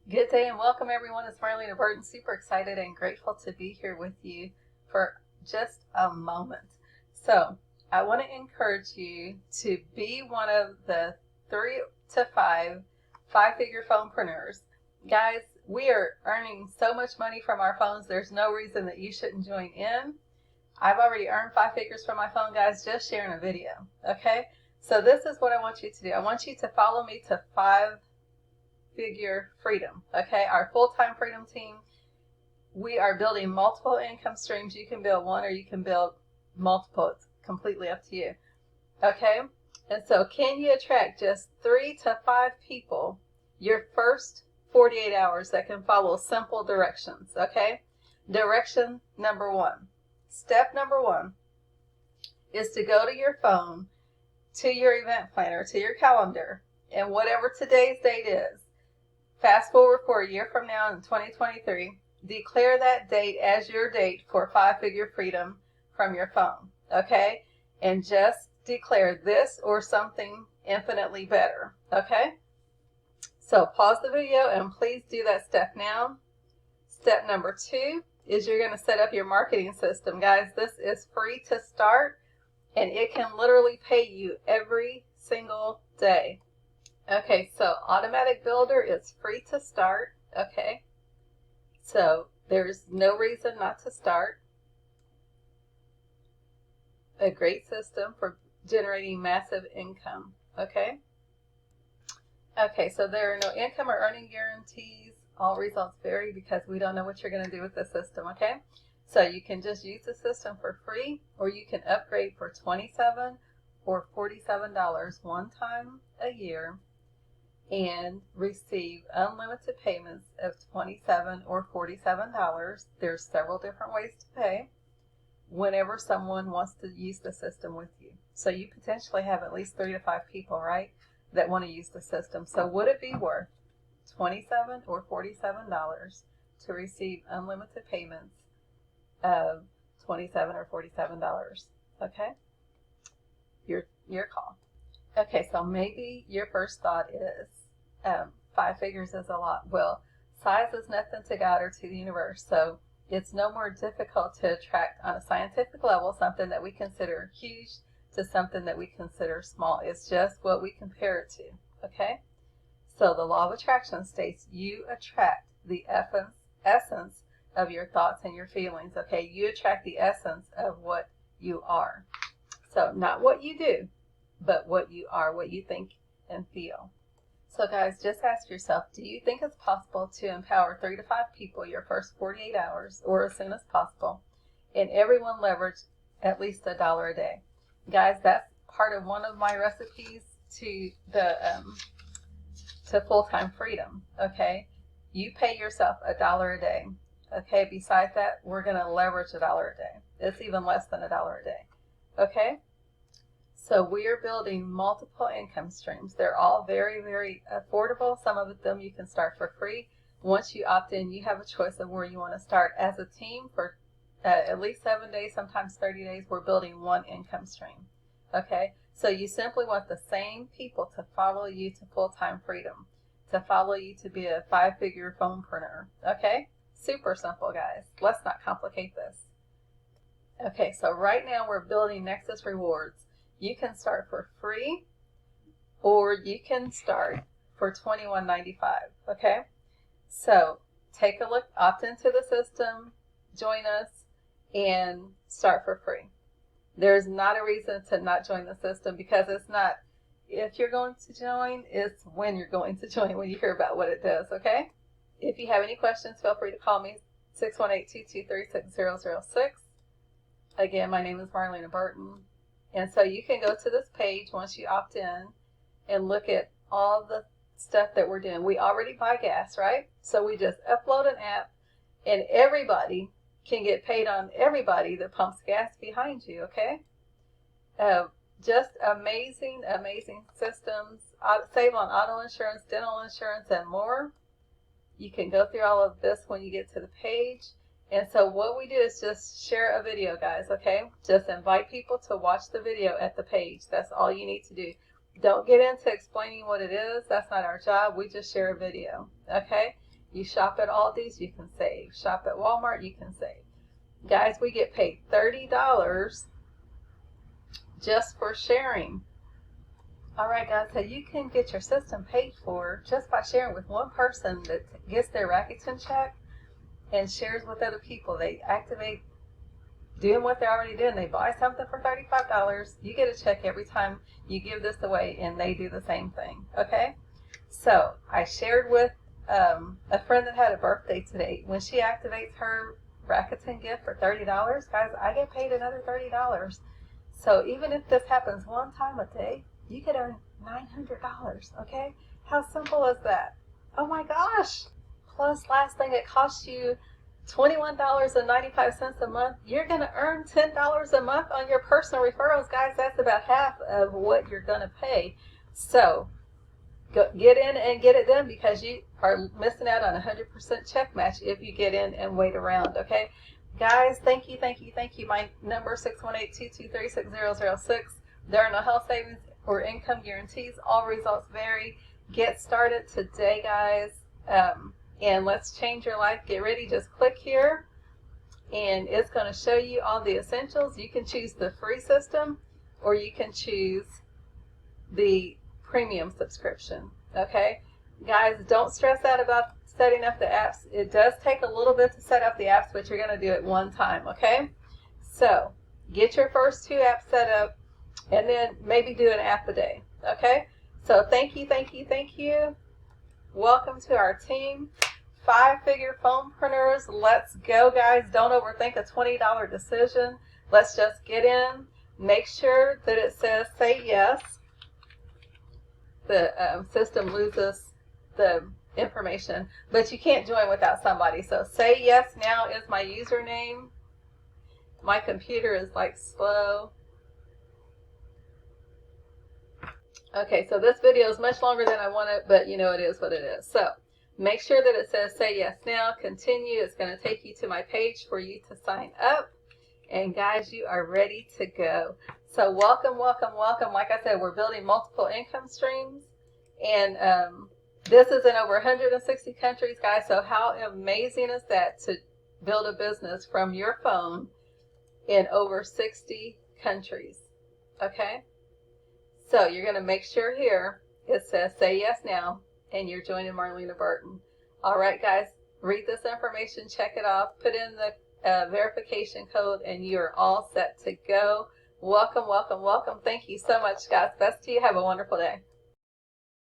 Good day and welcome everyone. It's Marlena Burton. Super excited and grateful to be here with you for just a moment. So I want to encourage you to be one of the 3 to 5 figure phonepreneurs. Guys, we are earning so much money from our phones. There's no reason that you shouldn't join in. I've already earned 5 figures from my phone, guys, just sharing a video. Okay? So this is what I want you to do. I want you to follow me to 5-figure freedom. Okay, our full-time freedom team, we are building multiple income streams. You can build one or you can build multiple. It's completely up to you. Okay, and so can you attract just 3 to 5 people your first 48 hours that can follow simple directions? Okay, direction number one, step number one is to go to your phone, to your event planner, to your calendar, and whatever today's date is, fast forward for a year from now in 2023, declare that date as your date for 5-figure freedom from your phone, okay? And just declare this or something infinitely better, okay? So pause the video and please do that step now. Step number 2 is you're going to set up your marketing system. Guys, this is free to start and it can literally pay you every single day. Okay, so Automatic Builder is free to start, okay? So there's no reason not to start. A great system for generating massive income, okay? Okay, so there are no income or earning guarantees. All results vary because we don't know what you're going to do with the system, okay? So you can just use the system for free, or you can upgrade for $27 or $47 one time a year and receive unlimited payments of $27 or $47. There's several different ways to pay whenever someone wants to use the system with you. So you potentially have at least 3 to 5 people, right, that want to use the system. So would it be worth $27 or $47 to receive unlimited payments of $27 or $47? Okay, your call. Okay, so maybe your first thought is 5 figures is a lot. Well, size is nothing to God or to the universe, so it's no more difficult to attract on a scientific level something that we consider huge to something that we consider small. It's just what we compare it to, okay? So the law of attraction states you attract the essence of your thoughts and your feelings, okay? You attract the essence of what you are. So not what you do, but what you are, what you think and feel. So guys, just ask yourself, do you think it's possible to empower 3 to 5 people your first 48 hours or as soon as possible, and everyone leverage at least $1 a day? Guys, that's part of one of my recipes to the to full-time freedom, okay? You pay yourself $1 a day, okay? Besides that, we're going to leverage $1 a day. It's even less than $1 a day, okay? So we are building multiple income streams. They're all very, very affordable. Some of them you can start for free. Once you opt in, you have a choice of where you want to start. As a team for at least 7 days, sometimes 30 days, we're building one income stream. Okay, so you simply want the same people to follow you to full-time freedom, to follow you to be a 5-figure phonepreneur. Okay, super simple, guys. Let's not complicate this. Okay, so right now we're building Nexus Rewards. You can start for free or you can start for $21.95, okay? So take a look, opt into the system, join us, and start for free. There's not a reason to not join the system because it's not if you're going to join, it's when you're going to join when you hear about what it does, okay? If you have any questions, feel free to call me, 618-223-6006. Again, my name is Marlena Burton. And so you can go to this page once you opt in and look at all the stuff that we're doing. We already buy gas, right? So we just upload an app and everybody can get paid on everybody that pumps gas behind you, okay? Just amazing, amazing systems. Save on auto insurance, dental insurance, and more. You can go through all of this when you get to the page. And so what we do is just share a video, guys, okay? Just invite people to watch the video at the page. That's all you need to do. Don't get into explaining what it is. That's not our job. We just share a video, okay? You shop at Aldi's, you can save. Shop at Walmart, you can save. Guys, we get paid $30 just for sharing. All right, guys, so you can get your system paid for just by sharing with one person that gets their Rakuten check and shares with other people. They activate doing what they're already doing. They buy something for $35. You get a check every time you give this away, and they do the same thing, okay? So I shared with a friend that had a birthday today. When she activates her Rakuten gift for $30, guys, I get paid another $30. So even if this happens one time a day, you could earn $900, okay? How simple is that? Oh my gosh. Plus, last thing, it costs you $21.95 a month. You're going to earn $10 a month on your personal referrals, guys. That's about half of what you're going to pay. So go get in and get it done, because you are missing out on 100% check match if you get in and wait around, okay? Guys, thank you, thank you, thank you. My number 618-223-6006. There are no health savings or income guarantees. All results vary. Get started today, guys. And let's change your life. Get ready. Just click here, and it's going to show you all the essentials. You can choose the free system, or you can choose the premium subscription. Okay, guys, don't stress out about setting up the apps. It does take a little bit to set up the apps, but you're going to do it one time. Okay, so get your first 2 apps set up, and then maybe do an app a day. Okay, so thank you, thank you, thank you. Welcome to our team. 5-figure phonepreneurs. Let's go, guys. Don't overthink a $20 decision. Let's just get in. Make sure that it says say yes. The system loses the information, but you can't join without somebody. So say yes now is my username. My computer is like slow. Okay, so this video is much longer than I wanted, but you know, it is what it is. So make sure that it says say yes now, continue. It's going to take you to my page for you to sign up. And guys, you are ready to go. So welcome, welcome, welcome. Like I said, we're building multiple income streams. And this is in over 160 countries, guys. So how amazing is that, to build a business from your phone in over 60 countries? Okay. So you're going to make sure here it says say yes now, and you're joining Marlena Burton. All right, guys, read this information, check it off, put in the verification code, and you're all set to go. Welcome, welcome, welcome. Thank you so much, guys. Best to you. Have a wonderful day.